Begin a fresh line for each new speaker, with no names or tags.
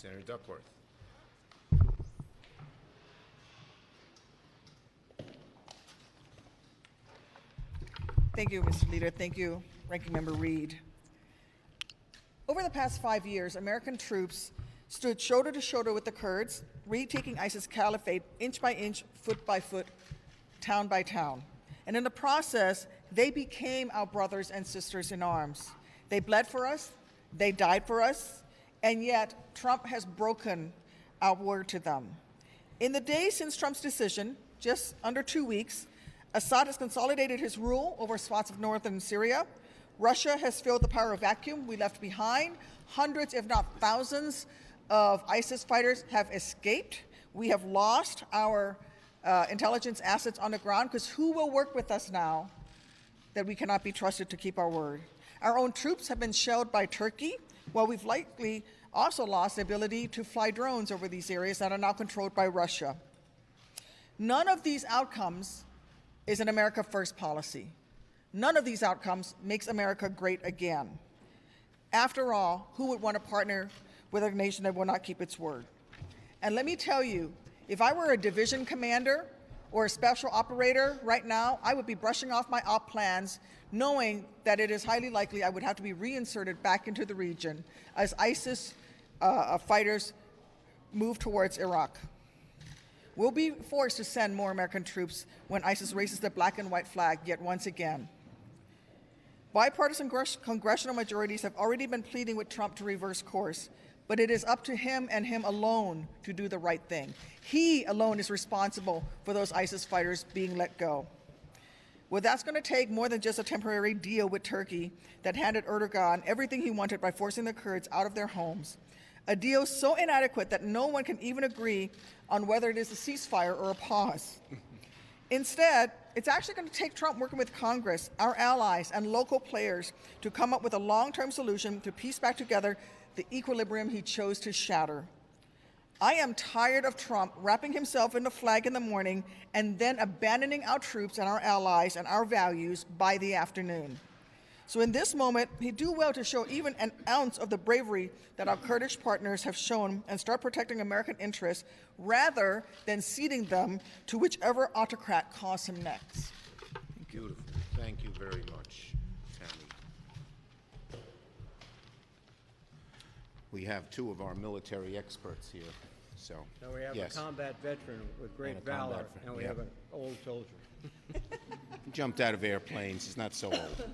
Senator Duckworth.
Thank you, Mr. Leader. Thank you, Ranking Member Reed. Over the past 5 years, American troops stood shoulder to shoulder with the Kurds, retaking ISIS caliphate inch by inch, foot by foot, town by town. And in the process, they became our brothers and sisters in arms. They bled for us, they died for us, and yet Trump has broken our word to them. In the days since Trump's decision, just under 2 weeks, Assad has consolidated his rule over swaths of northern Syria. Russia has filled the power vacuum we left behind. Hundreds, if not thousands, of ISIS fighters have escaped. We have lost our intelligence assets on the ground, because who will work with us now that we cannot be trusted to keep our word? Our own troops have been shelled by Turkey, while we've likely also lost the ability to fly drones over these areas that are now controlled by Russia. None of these outcomes is an America First policy. None of these outcomes makes America great again. After all, who would want to partner with a nation that will not keep its word? And let me tell you, if I were a division commander or a special operator right now, I would be brushing off my op plans, knowing that it is highly likely I would have to be reinserted back into the region as ISIS fighters move towards Iraq. We'll be forced to send more American troops when ISIS raises the black and white flag yet once again. Bipartisan congressional majorities have already been pleading with Trump to reverse course, but it is up to him and him alone to do the right thing. He alone is responsible for those ISIS fighters being let go. Well, that's going to take more than just a temporary deal with Turkey that handed Erdogan everything he wanted by forcing the Kurds out of their homes. A deal so inadequate that no one can even agree on whether it is a ceasefire or a pause. Instead, it's actually going to take Trump working with Congress, our allies, and local players to come up with a long-term solution to piece back together the equilibrium he chose to shatter. I am tired of Trump wrapping himself in the flag in the morning and then abandoning our troops and our allies and our values by the afternoon. So in this moment, he'd do well to show even an ounce of the bravery that our Kurdish partners have shown and start protecting American interests rather than ceding them to whichever autocrat calls him next.
Beautiful. Thank you very much, Tammy. We have two of our military experts here. So
we have
yes.
a combat veteran with great
And a
valor,
combat
and we
yeah.
have an old soldier.
Jumped out of airplanes. He's not so old.